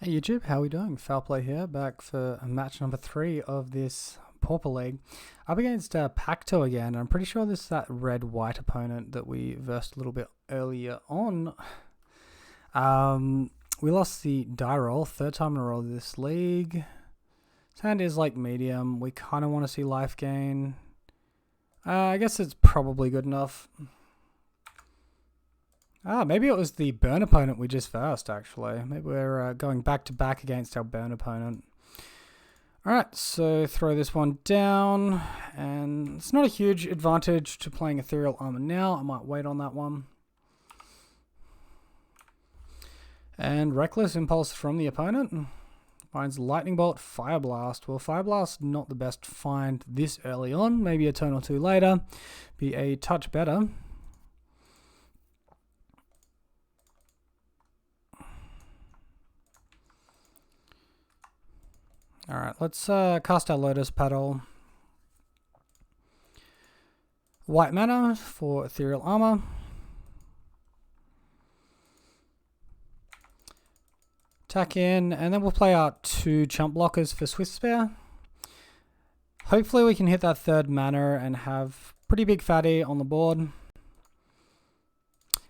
Hey YouTube, how are we doing? Foul Play here, back for match number 3 of this Pauper League. Up against Pacto again. I'm pretty sure this is that red-white opponent that we versed a little bit earlier on. We lost the die roll, third time in a row this league. His hand is like medium. We kind of want to see life gain. I guess it's probably good enough. Maybe it was the burn opponent we just versed, actually. Maybe we're going back to back against our burn opponent. Alright, so throw this one down. And it's not a huge advantage to playing Ethereal Armor now. I might wait on that one. And Reckless Impulse from the opponent. Finds Lightning Bolt, Fire Blast. Well, Fire Blast not the best find this early on. Maybe a turn or two later. Be a touch better. Alright, let's cast our Lotus Petal. White mana for Ethereal Armor. Attack in, and then we'll play our 2 chump blockers for Swift Spear. Hopefully we can hit that 3rd mana and have pretty big fatty on the board.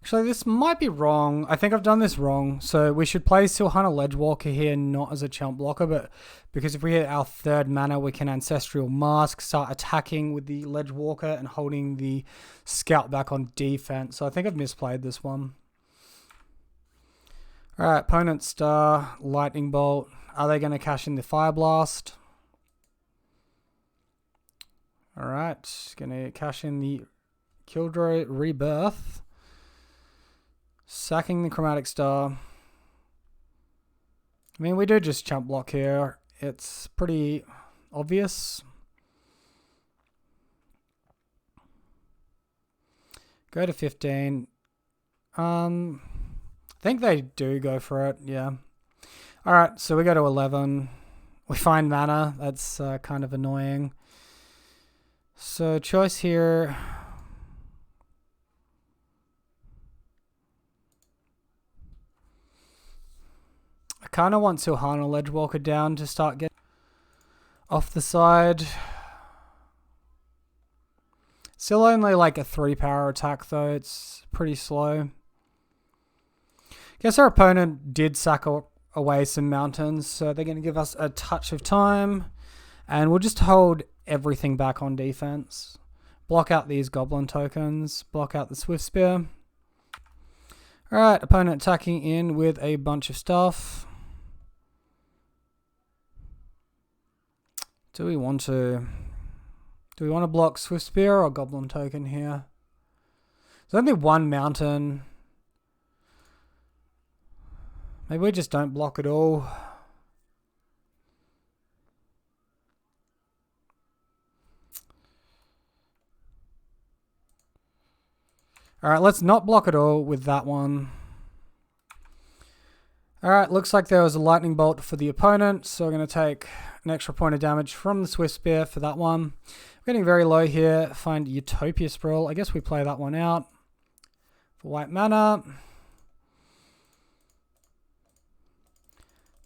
Actually, this might be wrong. I think I've done this wrong. So we should play Silhana Ledgewalker here, not as a chump blocker, but because if we hit our 3rd mana, we can Ancestral Mask, start attacking with the Ledgewalker and holding the Scout back on defense. So I think I've misplayed this one. Alright, opponent star, Lightning Bolt. Are they going to cash in the Fire Blast? Alright, going to cash in the Kildro Rebirth. Sacking the Chromatic Star. I mean, we do just chump block here. It's pretty obvious. Go to 15. I think they do go for it, yeah. Alright, so we go to 11. We find mana. That's kind of annoying. So choice here. I kind of want Silhana Ledgewalker down to start getting off the side. Still only like a 3 power attack though. It's pretty slow. Guess our opponent did sack away some mountains, so they're going to give us a touch of time. And we'll just hold everything back on defense. Block out these goblin tokens. Block out the Swift Spear. Alright, opponent attacking in with a bunch of stuff. Do we want to block Swift Spear or Goblin Token here? There's only one mountain. Maybe we just don't block at all. Alright, let's not block at all with that one. Alright, looks like there was a Lightning Bolt for the opponent, so we're going to take an extra point of damage from the Swift Spear for that one. We're getting very low here. Find Utopia Sprawl. I guess we play that one out for white mana.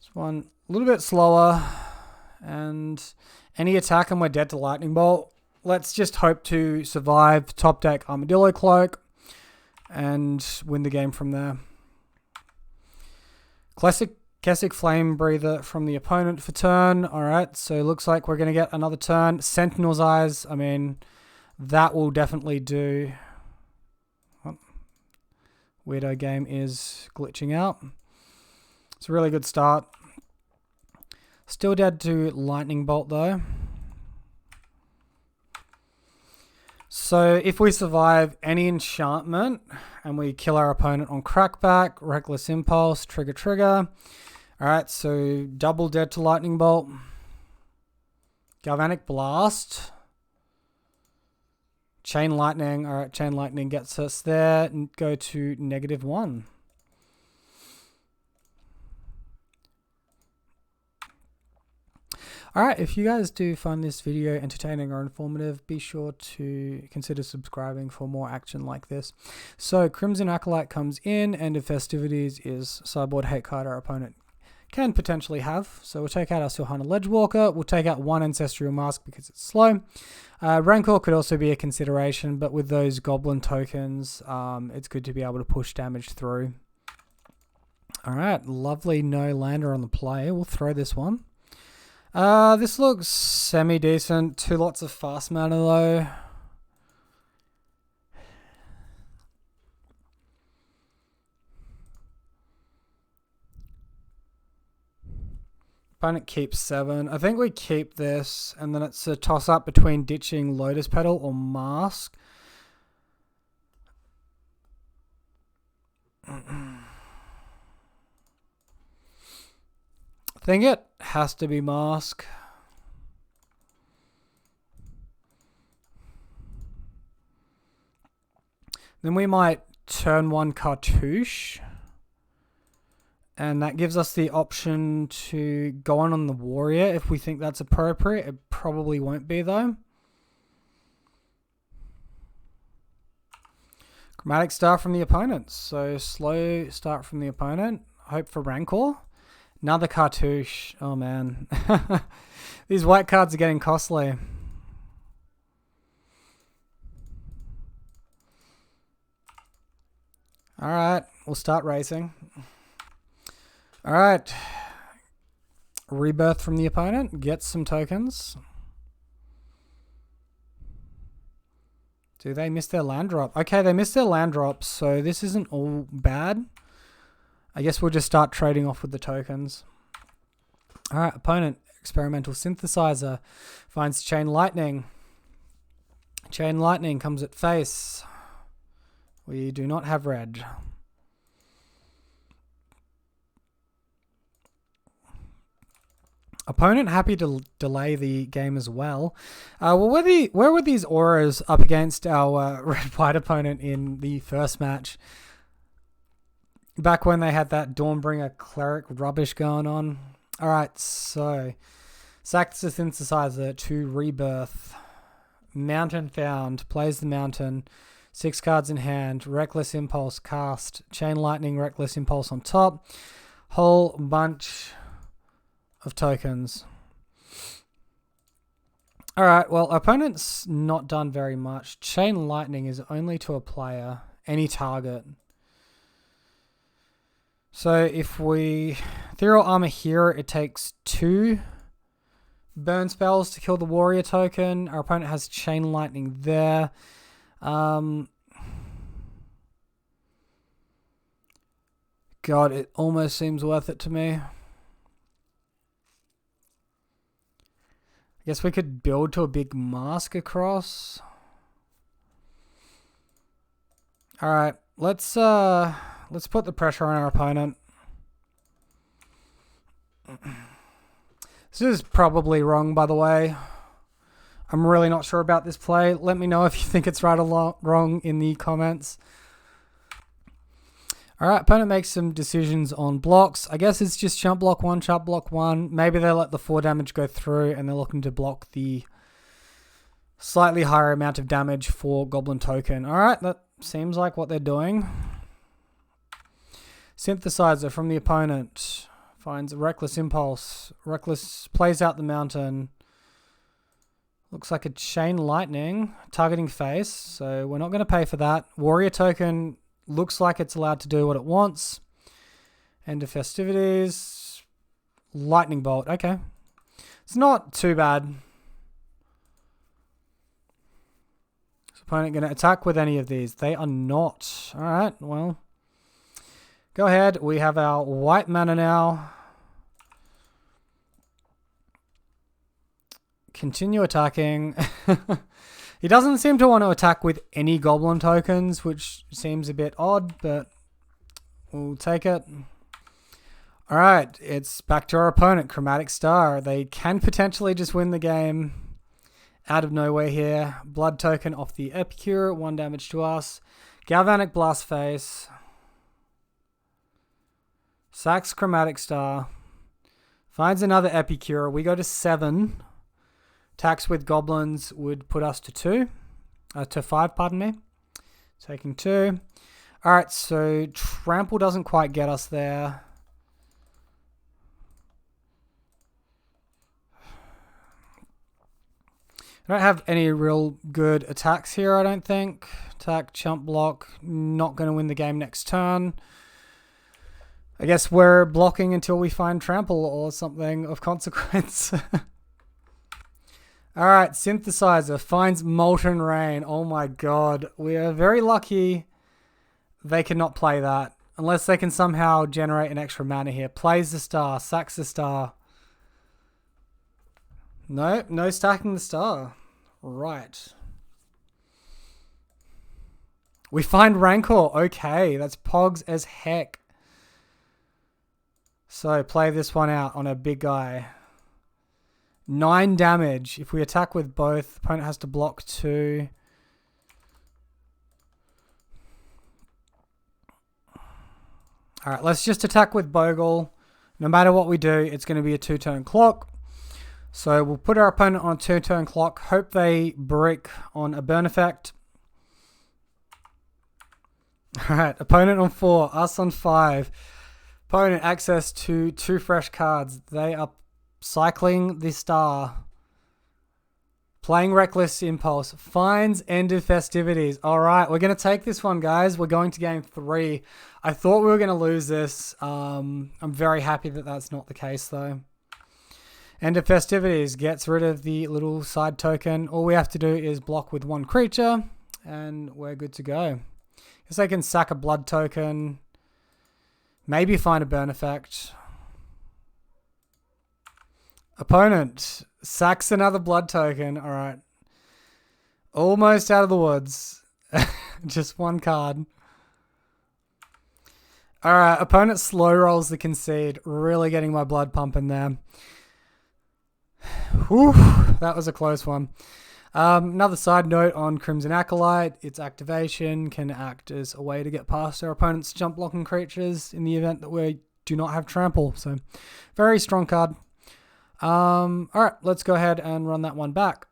This one a little bit slower. And any attack and we're dead to Lightning Bolt. Let's just hope to survive top deck Armadillo Cloak and win the game from there. Classic Kessic Flame Breather from the opponent for turn. Alright, so looks like we're going to get another turn. Sentinel's Eyes, I mean, that will definitely do. Oh, Weirdo game is glitching out. It's a really good start. Still dead to Lightning Bolt though. So if we survive any enchantment and we kill our opponent on Crackback, Reckless Impulse, Trigger. Alright, so double dead to Lightning Bolt. Galvanic Blast. Chain Lightning. Alright, Chain Lightning gets us there and go to -1. Alright, if you guys do find this video entertaining or informative, be sure to consider subscribing for more action like this. So, Crimson Acolyte comes in, end of festivities is sideboard hate card our opponent can potentially have. So we'll take out our Silhana Ledgewalker. We'll take out one Ancestral Mask because it's slow. Rancor could also be a consideration, but with those Goblin tokens, it's good to be able to push damage through. Alright, lovely no lander on the play. We'll throw this one. This looks semi-decent. 2 lots of fast mana though. Opponent keeps 7. I think we keep this, and then it's a toss-up between ditching Lotus Petal or Mask. I think it has to be Mask. Then we might turn 1 Cartouche. And that gives us the option to go on the Warrior if we think that's appropriate. It probably won't be though. Chromatic Star from the opponent. So slow start from the opponent. Hope for Rancor. Another Cartouche. Oh man. These white cards are getting costly. Alright, we'll start racing. Alright. Rebirth from the opponent. Get some tokens. Do they miss their land drop? Okay, they missed their land drop, so this isn't all bad. I guess we'll just start trading off with the tokens. Alright, opponent. Experimental Synthesizer. Finds Chain Lightning. Chain Lightning comes at face. We do not have red. Opponent happy to delay the game as well. Well, where were these auras up against our red-white opponent in the first match? Back when they had that Dawnbringer Cleric rubbish going on. Alright, so sacks the Synthesizer to Rebirth. Mountain found. Plays the Mountain. 6 cards in hand. Reckless Impulse cast. Chain Lightning, Reckless Impulse on top. Whole bunch of tokens. Alright, well, opponent's not done very much. Chain Lightning is only to a player, any target. So if we Ethereal Armor here, it takes 2 burn spells to kill the Warrior token. Our opponent has Chain Lightning there. God, it almost seems worth it to me. I guess we could build to a big mask across. Alright, let's put the pressure on our opponent. This is probably wrong, by the way. I'm really not sure about this play. Let me know if you think it's right or wrong in the comments. Alright, opponent makes some decisions on blocks. I guess it's just chump block 1. Maybe they let the 4 damage go through and they're looking to block the slightly higher amount of damage for Goblin token. Alright, that seems like what they're doing. Synthesizer from the opponent. Finds a Reckless Impulse. Reckless plays out the Mountain. Looks like a Chain Lightning. Targeting face, so we're not going to pay for that. Warrior token looks like it's allowed to do what it wants. End of festivities. Lightning Bolt. Okay. It's not too bad. Is opponent going to attack with any of these? They are not. Alright, well. Go ahead. We have our white mana now. Continue attacking. He doesn't seem to want to attack with any Goblin tokens, which seems a bit odd, but we'll take it. Alright, it's back to our opponent, Chromatic Star. They can potentially just win the game out of nowhere here. Blood token off the Epicure, 1 damage to us. Galvanic Blast Face. Sacks Chromatic Star. Finds another Epicure. We go to 7. Attacks with goblins would put us to 5, pardon me. Taking 2. Alright, so Trample doesn't quite get us there. I don't have any real good attacks here, I don't think. Attack, chump block, not going to win the game next turn. I guess we're blocking until we find trample or something of consequence. Alright, Synthesizer finds Molten Rain. Oh my god. We are very lucky they cannot play that. Unless they can somehow generate an extra mana here. Plays the star, sacks the star. No, no stacking the star. Right. We find Rancor. Okay, that's Pogs as heck. So play this one out on a big guy. 9 damage. If we attack with both, opponent has to block 2. Alright, let's just attack with Bogle. No matter what we do, it's going to be a 2-turn clock. So we'll put our opponent on a 2-turn clock. Hope they brick on a burn effect. Alright, opponent on 4, us on 5. Opponent access to 2 fresh cards. They are cycling the star. Playing Reckless Impulse. Finds End of Festivities. Alright, we're going to take this one, guys. We're going to game 3. I thought we were going to lose this. I'm very happy that that's not the case, though. End of Festivities gets rid of the little side token. All we have to do is block with 1 creature, and we're good to go. Guess they can sack a blood token. Maybe find a burn effect. Opponent sacks another blood token. Alright. Almost out of the woods. Just 1 card. Alright, opponent slow rolls the concede. Really getting my blood pumping there. Whew, that was a close one. Another side note on Crimson Acolyte. Its activation can act as a way to get past our opponent's jump blocking creatures in the event that we do not have trample. So, very strong card. Alright, let's go ahead and run that one back.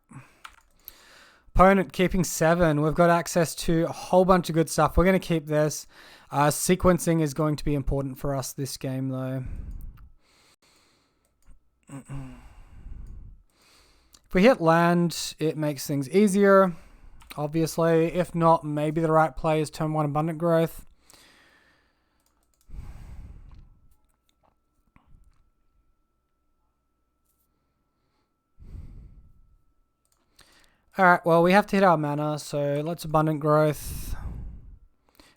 Opponent keeping 7. We've got access to a whole bunch of good stuff. We're going to keep this. Sequencing is going to be important for us this game, though. If we hit land, it makes things easier, obviously. If not, maybe the right play is turn 1 Abundant Growth. Alright, well, we have to hit our mana, so let's Abundant Growth.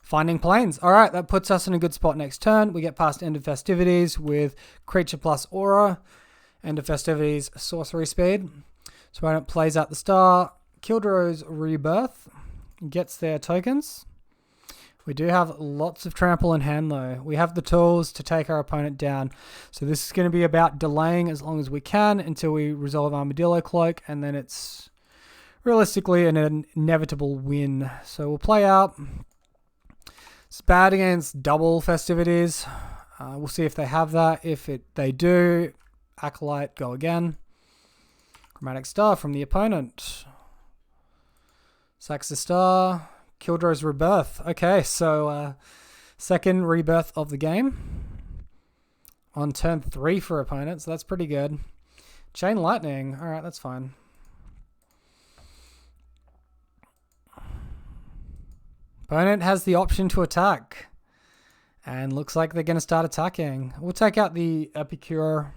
Finding Plains. Alright, that puts us in a good spot next turn. We get past End of Festivities with Creature plus Aura. End of Festivities, Sorcery Speed. So when it plays out the star, Kildrow's Rebirth gets their tokens. We do have lots of trample in hand, though. We have the tools to take our opponent down. So this is going to be about delaying as long as we can until we resolve Armadillo Cloak, and then it's realistically an inevitable win. So we'll play out. It's bad against double Festivities. We'll see if they have that. If they do, Acolyte, go again. Chromatic Star from the opponent. Sacks the star. Kildrow's Rebirth. Okay, so second rebirth of the game. On turn 3 for opponent, so that's pretty good. Chain Lightning. Alright, that's fine. Opponent has the option to attack. And looks like they're going to start attacking. We'll take out the Epicure.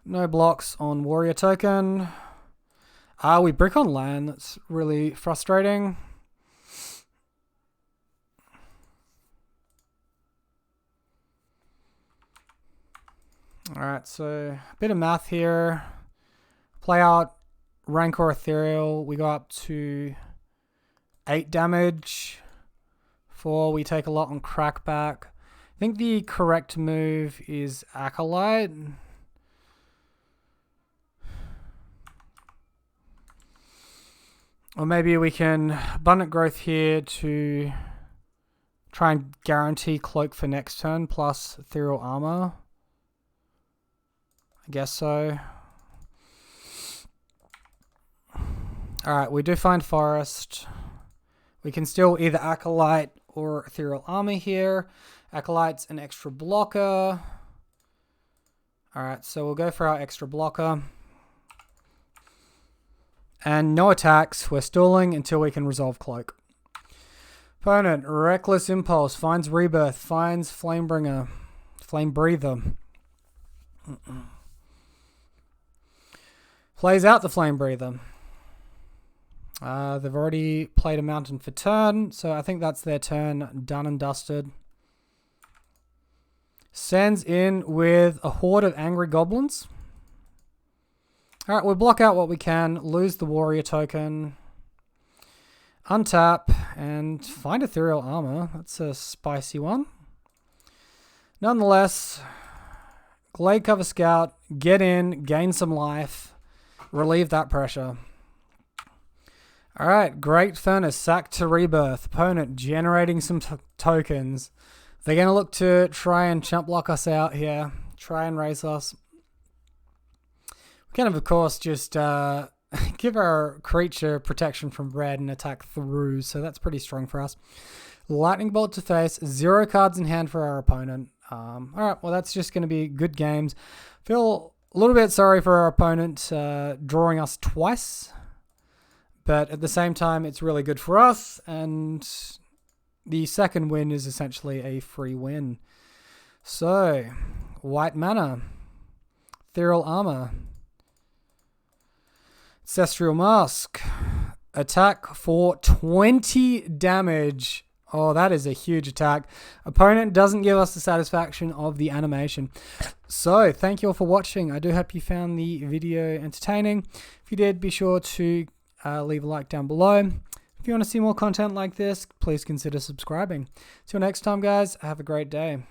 No blocks on Warrior Token. We brick on land. That's really frustrating. Alright, so a bit of math here. Play out Rancor Ethereal. We go up to 8 damage. 4, we take a lot on Crackback. I think the correct move is Acolyte. Or maybe we can Abundant Growth here to try and guarantee Cloak for next turn plus Ethereal Armor. I guess so. Alright, we do find Forest. We can still either Acolyte or Ethereal Armor here. Acolyte's an extra blocker. Alright, so we'll go for our extra blocker. And no attacks. We're stalling until we can resolve Cloak. Opponent, Reckless Impulse, finds Rebirth, finds Flamebringer, Flame Breather. Plays out the Flame Breather. They've already played a mountain for turn, so I think that's their turn done and dusted. Sends in with a horde of angry goblins. Alright, we'll block out what we can, lose the warrior token, untap, and find ethereal armor. That's a spicy one. Nonetheless, Glade Cover Scout, get in, gain some life, relieve that pressure. Alright, Great Furnace, sack to Rebirth. Opponent generating some tokens. They're going to look to try and chump block us out here, try and race us. We can, of course, just give our creature protection from red and attack through, so that's pretty strong for us. Lightning Bolt to face, 0 cards in hand for our opponent. Alright, well that's just going to be good games. Feel a little bit sorry for our opponent drawing us twice, but at the same time it's really good for us, and the second win is essentially a free win. So, white mana, ethereal armor, Ancestral Mask, attack for 20 damage. Oh, that is a huge attack. Opponent doesn't give us the satisfaction of the animation. So, thank you all for watching. I do hope you found the video entertaining. If you did, be sure to leave a like down below. If you want to see more content like this, please consider subscribing. Till next time, guys, have a great day.